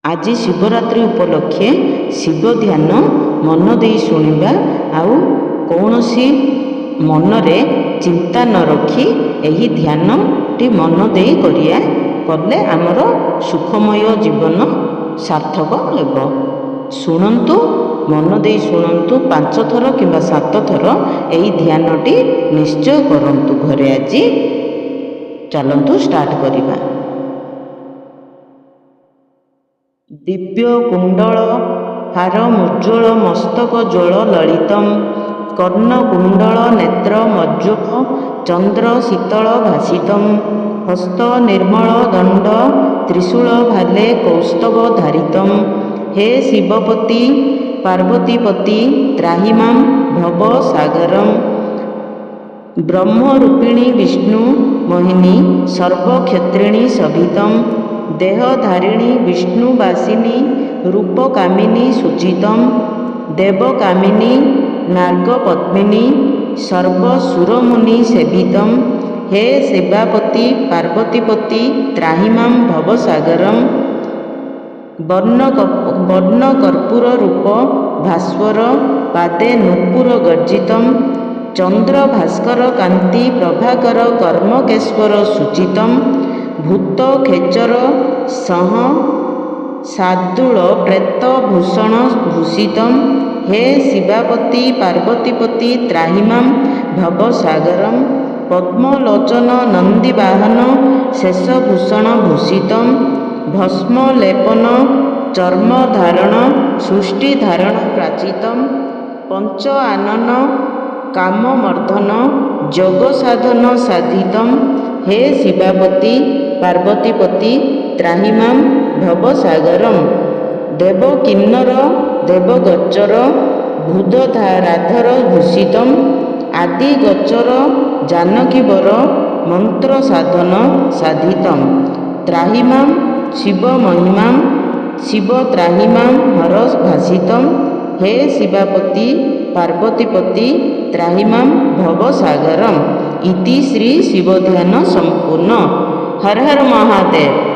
आज शिवरात्रि उपलक्षे शिव ध्यान मन दे शुणा आउ कौन सी मनरे चिंता न रखी यही ध्यान टी मन दे करिया कले आमर सुखमय जीवन सार्थक हेब। शुणु मन दे शुणु 5 थर कि 7 थर यही ध्यान टी निश्चय करंतु घरे। आज चलतु स्टार्ट करिबा। दिव्य कुंडल हार मुज्ज्वल मस्तक ज्वल ललितम कर्ण कुंडल नेत्र मज्जुल चंद्र शीतल भासितम हस्त निर्मल दंड त्रिशूल भाले कौस्तव धारितम। हे शिवपति पार्वतीपति त्राहिमां भव सागरम ब्रह्मरूपिणी विष्णु मोहिनी सर्वक्षेत्रिणी सभितम देहधारिणी विष्णुवासिनी रूपकामिनी सुचितम देवकामिनी नागपद्मिनी सर्वसुरमुनि सेवितम। हे सेवापति पार्वतीपति त्राहिमां भवसागरम वर्णकर्पूर रूप भास्वर पादे नूपुर गर्जितम चंद्र भास्कर कांति प्रभाकर कर्मकेश्वर सुचितम भूत खेचर सह शार्दूल प्रेत भूषण भूषितम। हे शिवापति पार्वतीपति त्राहिमां भवसागरम पद्मलोचन नंदीवाहन शेषभूषण भूषितम भस्म लेपन चर्म धारण सृष्टि धारण प्राचितम पंच आनन काममर्दन जोग साधन साधितम। हे शिवापति पार्वतीपति त्राहिमां भवसागरम देव किन्नर देवगोचर भूधराधर भूषितम आदि गोचर जानकीवर मंत्र साधन साधितम त्राहिमां शिव महिमां शिव त्राहिमां हर भासितम। हे शिवापति पार्वतीपति त्राहिमां भवसागरम। इति श्री शिवध्यान संपूर्ण। हर हर महादेव।